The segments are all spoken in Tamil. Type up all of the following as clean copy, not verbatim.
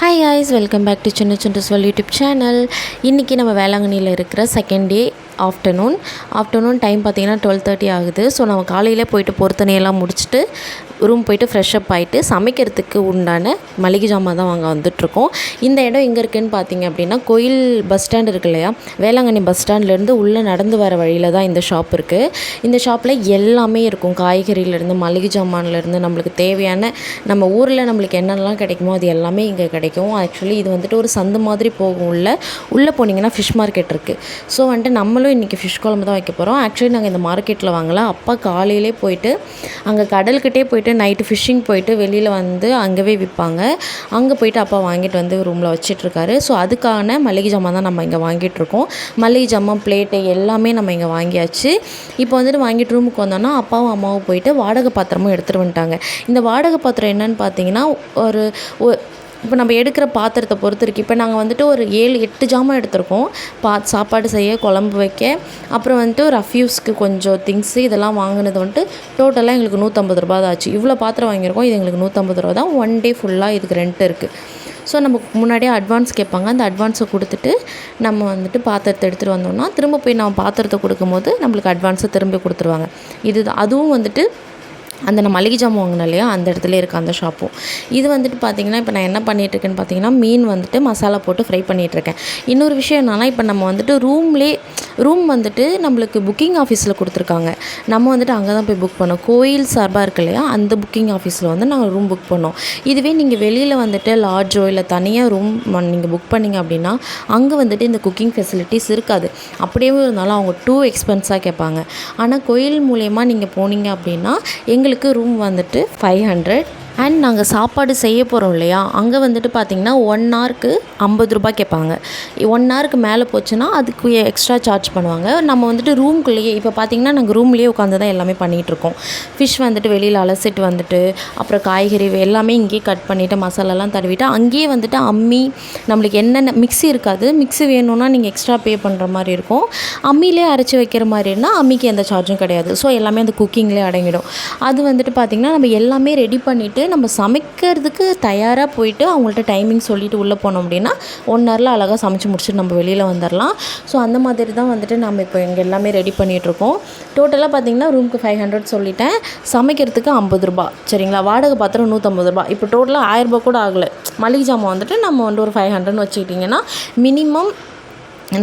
Hi guys, welcome back to சின்ன சின்ன யூடியூப் சேனல். இன்றைக்கி நம்ம வேளாங்கண்ணியில் இருக்கிற செகண்ட் டே ஆஃப்டர்நூன் டைம் பார்த்திங்கன்னா 12:30 ஆகுது. ஸோ நம்ம காலையில் போயிட்டு பொறுத்தனையெல்லாம் முடிச்சுட்டு ரூம் போயிட்டு ஃப்ரெஷ்அப் ஆகிட்டு சமைக்கிறதுக்கு உண்டான மளிகை ஜாமான் தான் வாங்க வந்துட்ருக்கோம். இந்த இடம் எங்கே இருக்குதுன்னு பார்த்திங்க அப்படின்னா, கோயில் பஸ் ஸ்டாண்ட் இருக்கு இல்லையா, வேளாங்கண்ணி பஸ் ஸ்டாண்ட்லேருந்து உள்ளே நடந்து வர வழியில் தான் இந்த ஷாப் இருக்குது. இந்த ஷாப்பில் எல்லாமே இருக்கும். காய்கறியிலேருந்து மளிகை ஜாமான்லேருந்து நம்மளுக்கு தேவையான நம்ம ஊரில் நம்மளுக்கு என்னென்னலாம் கிடைக்குமோ அது எல்லாமே இங்கே கிடைக்கும். ஆக்சுவலி இது வந்துட்டு ஒரு சந்து மாதிரி போகும். உள்ளே போனீங்கன்னா ஃபிஷ் மார்க்கெட் இருக்குது. ஸோ வந்துட்டு நம்மளும் இன்றைக்கி ஃபிஷ் குழம்பு தான் வைக்க போகிறோம். ஆக்சுவலி நாங்கள் இந்த மார்க்கெட்டில் வாங்கல. அப்பா காலையிலே போயிட்டு அங்கே கடல்கிட்டே போயிட்டு நைட்டு ஃபிஷ்ஷிங் போயிட்டு வெளியில் வந்து அங்கேவே விற்பாங்க. அங்கே போயிட்டு அப்பா வாங்கிட்டு வந்து ரூமில் வச்சிட்ருக்காரு. ஸோ அதுக்கான மளிகை ஜாமான் தான் நம்ம இங்கே வாங்கிட்டுருக்கோம். மளிகை ஜாமான், பிளேட்டு எல்லாமே நம்ம இங்கே வாங்கியாச்சு. இப்போ வந்துட்டு வாங்கிட்டு ரூமுக்கு வந்தோன்னா அப்பாவும் அம்மாவும் போயிட்டு வாடகை பாத்திரமும் எடுத்துகிட்டு வந்துட்டாங்க. இந்த வாடகை பாத்திரம் என்னென்னு பார்த்தீங்கன்னா, இப்போ நம்ம எடுக்கிற பாத்திரத்தை பொறுத்து இருக்குது. இப்போ நாங்கள் வந்துட்டு ஒரு 7-8 ஜாமான் எடுத்திருக்கோம். சாப்பாடு செய்ய, குழம்பு வைக்க, அப்புறம் வந்துட்டு ரஃப்யூஸ்க்கு கொஞ்சம் திங்ஸு இதெல்லாம் வாங்கினது வந்துட்டு டோட்டலாக எங்களுக்கு 150 ரூபா தான் ஆச்சு. இவ்வளோ பாத்திரம் வாங்கியிருக்கோம். இது எங்களுக்கு 150 ரூபா தான். 1 டே ஃபுல்லாக இதுக்கு ரெண்ட் இருக்குது. ஸோ நமக்கு முன்னாடியே அட்வான்ஸ் கேட்பாங்க. அந்த அட்வான்ஸை கொடுத்துட்டு நம்ம வந்துட்டு பாத்திரத்தை எடுத்துகிட்டு வந்தோம்னா திரும்ப போய் நம்ம பாத்திரத்தை கொடுக்கும்போது நம்மளுக்கு அட்வான்ஸை திரும்பி கொடுத்துருவாங்க. அதுவும் வந்துட்டு அந்த நான் மளிகை ஜாமான் வாங்கினேன் இல்லையா, அந்த இடத்துல இருக்குது அந்த ஷாப்பும். இது வந்துட்டு பார்த்திங்கன்னா, இப்போ நான் என்ன பண்ணிகிட்ருக்கேன்னு பார்த்தீங்கன்னா, மீன் வந்துட்டு மசாலா போட்டு ஃப்ரை பண்ணிகிட்ருக்கேன். இன்னொரு விஷயம் என்னென்னா, இப்போ நம்ம வந்துட்டு ரூம் வந்துட்டு நம்மளுக்கு புக்கிங் ஆஃபீஸில் கொடுத்துருக்காங்க. நம்ம வந்துட்டு அங்கே தான் போய் புக் பண்ணோம். கோயில் சார்பாக இருக்கு இல்லையா, அந்த புக்கிங் ஆஃபீஸில் வந்து நாங்கள் ரூம் புக் பண்ணோம். இதுவே நீங்கள் வெளியில் வந்துட்டு லாட்ஜோ இல்லை தனியாக ரூம் நீங்கள் புக் பண்ணிங்க அப்படின்னா அங்கே வந்துட்டு இந்த குக்கிங் ஃபெசிலிட்டிஸ் இருக்காது. அப்படியே இருந்தாலும் அவங்க டூ எக்ஸ்பென்ஸாக கேட்பாங்க. ஆனால் கோயில் மூலயமா நீங்கள் போனீங்க அப்படின்னா எங்களுக்கு ரூம் வந்துட்டு 500. அண்ட் நாங்கள் சாப்பாடு செய்ய போகிறோம் இல்லையா, அங்கே வந்துட்டு பார்த்திங்கன்னா 1 ஹவருக்கு 50 ரூபா கேட்பாங்க. 1 ஹவருக்கு மேலே போச்சுன்னா அதுக்கு எக்ஸ்ட்ரா சார்ஜ் பண்ணுவாங்க. நம்ம வந்துட்டு ரூம்குள்ளேயே இப்போ பார்த்திங்கன்னா நாங்கள் ரூம்லேயே உட்காந்து தான் எல்லாமே பண்ணிகிட்ருக்கோம். ஃபிஷ் வந்துட்டு வெளியில் அலசிட்டு வந்துட்டு, அப்புறம் காய்கறி எல்லாமே இங்கேயே கட் பண்ணிவிட்டு மசாலாலாம் தடவிட்டு, அங்கேயே வந்துட்டு அம்மி, நம்மளுக்கு என்னென்ன மிக்ஸி இருக்காது. மிக்ஸி வேணும்னா நீங்கள் எக்ஸ்ட்ரா பே பண்ணுற மாதிரி இருக்கும். அம்மிலே அரைச்சி வைக்கிற மாதிரி இருந்தால் அம்மிக்கு எந்த சார்ஜும் கிடையாது. ஸோ எல்லாமே அந்த குக்கிங்லேயே அடங்கிடும். அது வந்துட்டு பார்த்திங்கன்னா நம்ம எல்லாமே ரெடி பண்ணிவிட்டு நம்ம சமைக்கிறதுக்கு தயாராக போயிட்டு அவங்கள்ட்ட டைமிங் சொல்லிவிட்டு உள்ளே போனோம் அப்படின்னா 1 ஹவரில் அழகாக சமைச்சு முடிச்சுட்டு நம்ம வெளியில் வந்துடலாம். ஸோ அந்த மாதிரி தான் வந்துட்டு நம்ம இப்போ இங்கே எல்லாமே ரெடி பண்ணிகிட்ருக்கோம். டோட்டலாக பார்த்திங்கன்னா ரூமுக்கு 500 சொல்லிட்டேன், சமைக்கிறதுக்கு 50 ரூபா. சரிங்களா, வாடகை பாத்திரம் 150 ரூபா. இப்போ டோட்டலாக 1000 ரூபா கூட ஆகலை. மளிகை ஜாமான் வந்துட்டு நம்ம வந்து ஒரு 500 வச்சுக்கிட்டிங்கன்னா மினிமம்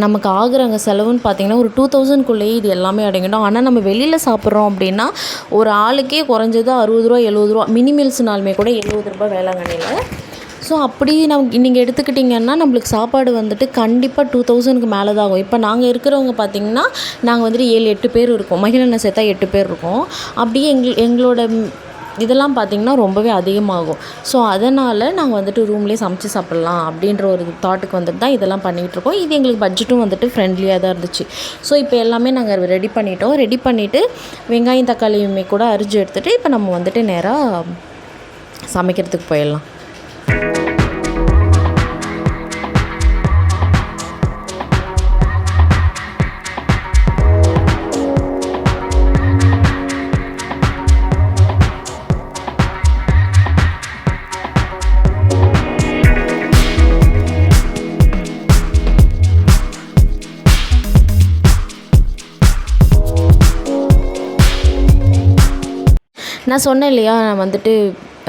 நமக்கு ஆகுறாங்க செலவுன்னு பார்த்திங்கன்னா ஒரு 2000க்குள்ளேயே இது எல்லாமே அடங்கிடும். ஆனால் நம்ம வெளியில் சாப்பிட்றோம் அப்படின்னா ஒரு ஆளுக்கே குறைஞ்சது 60 ரூபா 70 ரூபா, மினி மீல்ஸ்னாலுமே கூட 70 ரூபா வேளாங்கண்ணியில். ஸோ அப்படி நீங்கள் எடுத்துக்கிட்டிங்கன்னா நம்மளுக்கு சாப்பாடு வந்துட்டு கண்டிப்பாக 2000க்கு மேலே தான் ஆகும். இப்போ நாங்கள் இருக்கிறவங்க பார்த்திங்கன்னா நாங்கள் வந்துட்டு 7-8 பேர் இருக்கோம். மகிழனை சேர்த்தா 8 பேர் இருக்கோம். அப்படியே எங்களோட இதெல்லாம் பார்த்திங்கன்னா ரொம்பவே அதிகமாகும். ஸோ அதனால் நாங்கள் வந்துட்டு ரூம்லேயே சமைச்சு சாப்பிட்லாம் அப்படின்ற ஒரு தாட்டுக்கு வந்துட்டு தான் இதெல்லாம் பண்ணிகிட்ருக்கோம். இது எங்களுக்கு பட்ஜெட்டும் வந்துட்டு ஃப்ரெண்ட்லியாக தான் இருந்துச்சு. ஸோ இப்போ எல்லாமே நாங்கள் ரெடி பண்ணிவிட்டு வெங்காயம் தக்காளியுமே கூட அரிஞ்சு எடுத்துகிட்டு இப்போ நம்ம வந்துட்டு நேராக சமைக்கிறதுக்கு போயிடலாம். நான் சொன்னேன் இல்லையா, நான் வந்துட்டு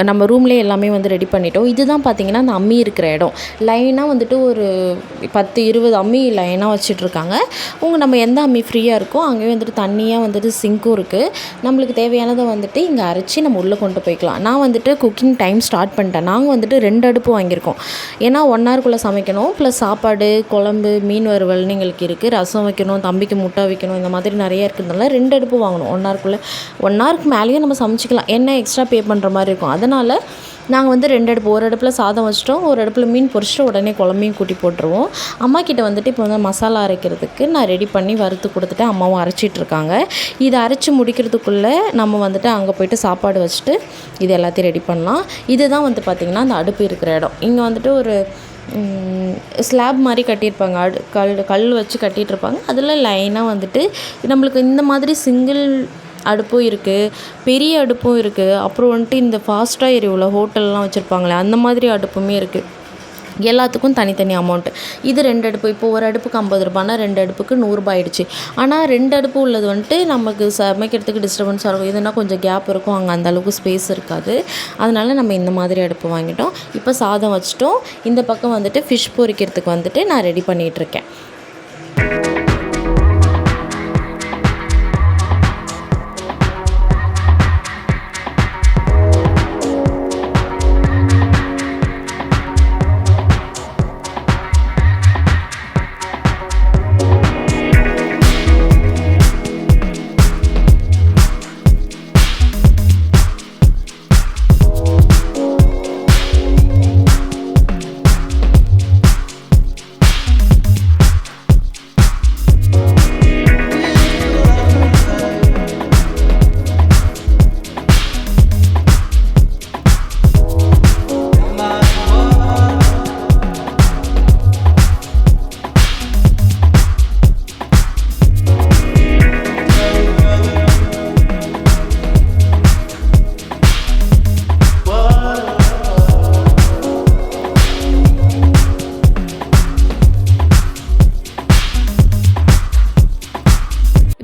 நம்ம ரூம்லேயே எல்லாமே வந்து ரெடி பண்ணிட்டோம். இதுதான் பார்த்திங்கன்னா அந்த அம்மி இருக்கிற இடம். லைனாக வந்துட்டு ஒரு 10-20 அம்மி லைனாக வச்சிட்ருக்காங்க. நம்ம எந்த அம்மி ஃப்ரீயாக இருக்கோ அங்கேயே வந்துட்டு தண்ணியாக வந்துட்டு சிங்க்கும் இருக்குது. நம்மளுக்கு தேவையானதை வந்துட்டு இங்கே அரைச்சி நம்ம உள்ளே கொண்டு போய்க்கலாம். நான் வந்துட்டு குக்கிங் டைம் ஸ்டார்ட் பண்ணிட்டேன். நாங்கள் வந்துட்டு 2 அடுப்பு வாங்கியிருக்கோம். ஏன்னா 1 ஹவருக்குள்ளே சமைக்கணும். ப்ளஸ் சாப்பாடு, குழம்பு, மீன் வறுவல்னு எங்களுக்கு இருக்குது. ரசம் வைக்கணும், தம்பிக்கு முட்டை வைக்கணும், இந்த மாதிரி நிறைய இருக்கிறதுனால 2 அடுப்பு வாங்கணும். 1 ஹவருக்குள்ளே 1 ஹவருக்கு மேலேயே நம்ம சமைச்சிக்கலாம். என்ன எக்ஸ்ட்ரா பே பண்ணுற மாதிரி இருக்கும். அதனால் நாங்கள் வந்து 2 அடுப்பு, ஒரு அடுப்பில் சாதம் வச்சிட்டோம், ஒரு அடுப்பில் மீன் பொரிச்சிட்டு உடனே குழம்பையும் கூட்டி போட்டுருவோம். அம்மா கிட்ட வந்துட்டு இப்போ வந்து மசாலா அரைக்கிறதுக்கு நான் ரெடி பண்ணி வறுத்து கொடுத்துட்டு அம்மாவும் அரைச்சிட்ருக்காங்க. இதை அரைச்சி முடிக்கிறதுக்குள்ளே நம்ம வந்துட்டு அங்கே போய்ட்டு சாப்பாடு வச்சுட்டு இது எல்லாத்தையும் ரெடி பண்ணலாம். இதுதான் வந்து பார்த்திங்கன்னா அந்த அடுப்பு இருக்கிற இடம். இங்கே வந்துட்டு ஒரு ஸ்லாப் மாதிரி கட்டியிருப்பாங்க. கல் வச்சு கட்டிகிட்ருப்பாங்க. அதில் லைனாக வந்துட்டு நம்மளுக்கு இந்த மாதிரி சிங்கிள் அடுப்பும் இருக்குது, பெரிய அடுப்பும் இருக்குது. அப்புறம் வந்துட்டு இந்த ஃபாஸ்ட்டாக எரியுள்ள ஹோட்டல்லாம் வச்சுருப்பாங்களே அந்த மாதிரி அடுப்புமே இருக்குது. எல்லாத்துக்கும் தனித்தனி அமௌண்ட்டு. இது 2 அடுப்பு, இப்போ ஒரு அடுப்புக்கு 50 ரூபாய்னா 2 அடுப்புக்கு 100 ரூபாய் ஆயிடுச்சு. ஆனால் 2 அடுப்பு உள்ளது வந்துட்டு நமக்கு சமைக்கிறதுக்கு டிஸ்டர்பன்ஸாக இருக்கும். இதுனா கொஞ்சம் கேப் இருக்கும், அங்கே அந்தளவுக்கு ஸ்பேஸ் இருக்காது. அதனால நம்ம இந்த மாதிரி அடுப்பு வாங்கிட்டோம். இப்போ சாதம் வச்சுட்டோம். இந்த பக்கம் வந்துட்டு ஃபிஷ் பொரிக்கிறதுக்கு வந்துட்டு நான் ரெடி பண்ணிகிட்ருக்கேன்.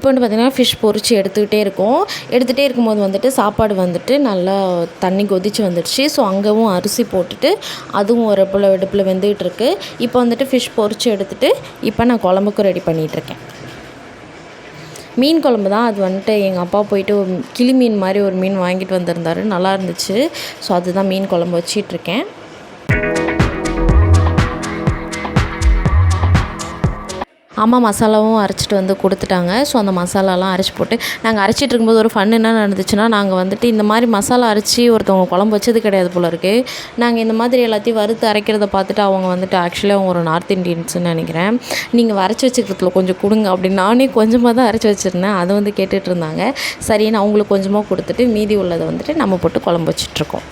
இப்போ வந்து பார்த்திங்கன்னா ஃபிஷ் பொரிச்சு எடுத்துக்கிட்டே இருக்கும்போது வந்துட்டு சாப்பாடு வந்துட்டு நல்லா தண்ணி கொதித்து வந்துடுச்சு. ஸோ அங்கேவும் அரிசி போட்டுட்டு அதுவும் ஒரு அடுப்பில் வெந்துகிட்டு இருக்கு. இப்போ வந்துட்டு ஃபிஷ் பொரிச்சு எடுத்துகிட்டு இப்போ நான் குழம்புக்கும் ரெடி பண்ணிகிட்ருக்கேன். மீன் குழம்பு தான். அது வந்துட்டு எங்கள் அப்பா போயிட்டு கிளி மீன் மாதிரி ஒரு மீன் வாங்கிட்டு வந்திருந்தார், நல்லா இருந்துச்சு. ஸோ அதுதான் மீன் குழம்பு வச்சிட்ருக்கேன். அம்மா மசாலாவும் அரைச்சிட்டு வந்து கொடுத்துட்டாங்க. ஸோ அந்த மசாலாலாம் அரைச்சி போட்டு நாங்கள் அரைச்சிட்டு இருக்கும்போது ஒரு ஃபன் என்ன நடந்துச்சுன்னா, நாங்கள் வந்துட்டு இந்த மாதிரி மசாலா அரைச்சி ஒருத்தவங்க குழம்பு வச்சது கிடையாது போல இருக்குது. நாங்கள் இந்த மாதிரி எல்லாத்தையும் வறுத்து அரைக்கிறத பார்த்துட்டு அவங்க வந்துட்டு ஆக்சுவலி அவங்க ஒரு நார்த் இண்டியன்ஸ்னு நினைக்கிறேன், நீங்கள் அரைச்சி வச்சுக்கிறதுல கொஞ்சம் கொடுங்க அப்படின்னு. நானே கொஞ்சமாக தான் அரைச்சி வச்சுருந்தேன். அதை வந்து கேட்டுட்டு இருந்தாங்க. சரி, நான் அவங்களுக்கு கொஞ்சமாக கொடுத்துட்டு மீதி உள்ளதை வந்துட்டு நம்ம போட்டு குழம்பு வச்சிட்ருக்கோம்.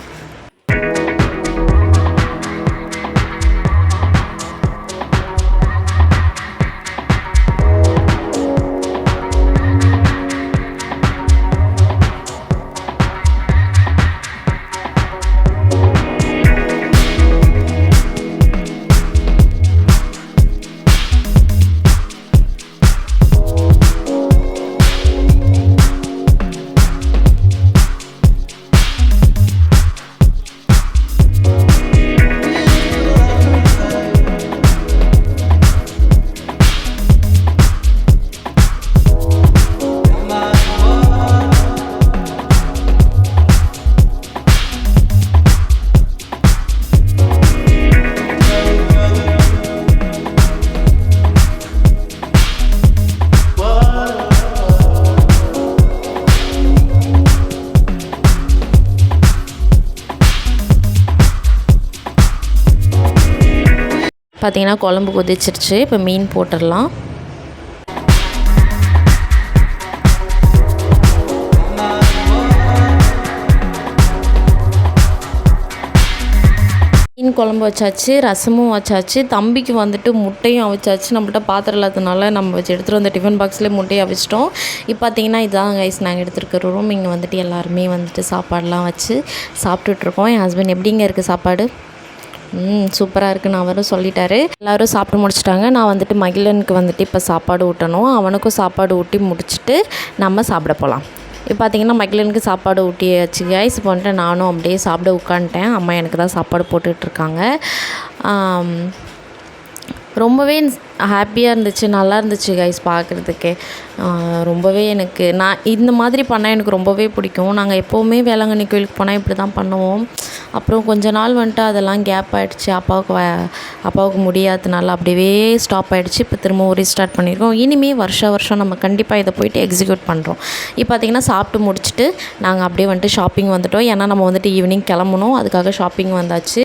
பார்த்திங்கன்னா குழம்பு கொதிச்சிருச்சு. இப்போ மீன் போட்டுடலாம். மீன் குழம்பு வச்சாச்சு, ரசமும் வச்சாச்சு. தம்பிக்கு வந்துட்டு முட்டையும் அவிச்சாச்சு. நம்மள்ட்ட பாத்திரம் இல்லாததுனால நம்ம வச்சு எடுத்துகிட்டு வந்த டிஃபன் பாக்ஸ்லேயே முட்டையை அவிச்சிட்டோம். இப்போ பார்த்திங்கன்னா இதுதான் கைஸ் நாங்கள் எடுத்துருக்கிற ரூம். இங்கே வந்துட்டு எல்லாருமே வந்துட்டு சாப்பாடெலாம் வச்சு சாப்பிட்டுட்ருக்கோம். என் ஹஸ்பண்ட் எப்படிங்க இருக்குது சாப்பாடு? சூப்பராக இருக்குன்னு அவரும் சொல்லிட்டாரு. எல்லோரும் சாப்பிட்டு முடிச்சிட்டாங்க. நான் வந்துட்டு மகிழனுக்கு வந்துட்டு இப்போ சாப்பாடு ஊட்டணும். அவனுக்கும் சாப்பாடு ஊட்டி முடிச்சுட்டு நம்ம சாப்பிட போகலாம். இப்போ பார்த்திங்கன்னா மகிழனுக்கு சாப்பாடு ஊட்டியாச்சு கைஸ். இப்போ வந்துட்டு நானும் அப்படியே சாப்பிட உட்காந்துட்டேன். அம்மா எனக்கு தான் சாப்பாடு போட்டுட்ருக்காங்க. ரொம்பவே ஹாப்பியாக இருந்துச்சு, நல்லா இருந்துச்சு கைஸ் பார்க்குறதுக்கே. ரொம்பவே நான் இந்த மாதிரி பண்ணால் எனக்கு ரொம்பவே பிடிக்கும். நாங்கள் எப்போவுமே வேளாங்கண்ணி கோயிலுக்கு போனால் இப்படி தான் பண்ணுவோம். அப்புறம் கொஞ்ச நாள் வந்துட்டு அதெல்லாம் கேப் ஆகிடுச்சு. அப்பாவுக்கு முடியாததுனால அப்படியே ஸ்டாப் ஆகிடுச்சு. இப்போ திரும்பவும் ரீஸ்டார்ட் பண்ணியிருக்கோம். இனிமேல் வருஷம் நம்ம கண்டிப்பாக இதை போயிட்டு எக்ஸிக்யூட் பண்ணுறோம். இப்போ பார்த்திங்கன்னா சாப்பிட்டு முடிச்சுட்டு நாங்கள் அப்படியே வந்துட்டு ஷாப்பிங் வந்துவிட்டோம். ஏன்னா நம்ம வந்துட்டு ஈவினிங் கிளம்பணும், அதுக்காக ஷாப்பிங் வந்தாச்சு.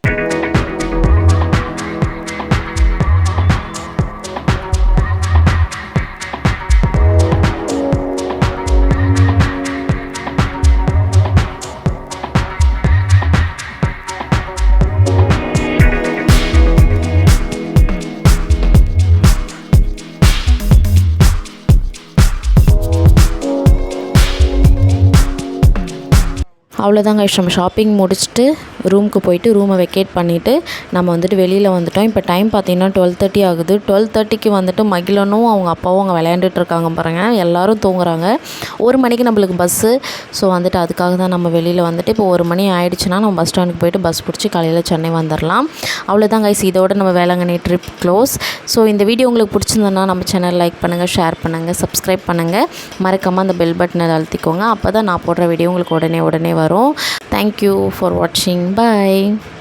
அவ்வளோதாங்க guys, நம்ம ஷாப்பிங் முடிச்சுட்டு ரூமுக்கு போயிட்டு ரூமை வெக்கேட் பண்ணிவிட்டு நம்ம வந்துட்டு வெளியில் வந்துட்டோம். இப்போ டைம் பார்த்திங்கன்னா 12:30 ஆகுது. 12:30க்கு வந்துட்டு மகிழனும் அவங்க அப்பாவும் அங்கே விளையாண்டுட்டு இருக்காங்க பாருங்கள். எல்லோரும் தூங்குறாங்க. 1 மணிக்கு நம்மளுக்கு பஸ்ஸு. ஸோ வந்துட்டு அதுக்காக தான் நம்ம வெளியில் வந்துட்டு இப்போ 1 மணி ஆகிடுச்சுன்னா நம்ம பஸ் ஸ்டாண்டுக்கு போயிட்டு பஸ் பிடிச்சி காலையில் சென்னை வந்துடலாம். அவ்வளோதான் guys, இதோட நம்ம வேளாங்கண்ணி ட்ரிப் க்ளோஸ். ஸோ இந்த வீடியோ உங்களுக்கு பிடிச்சிருந்ததுன்னா நம்ம சேனல் லைக் பண்ணுங்கள், ஷேர் பண்ணுங்கள், சப்ஸ்கிரைப் பண்ணுங்கள். மறக்காமல் அந்த பெல் பட்டனை அழுத்திக்கோங்க. அப்போ தான் நான் போடுற வீடியோ உங்களுக்கு உடனே வரும். Thank you for watching. Bye.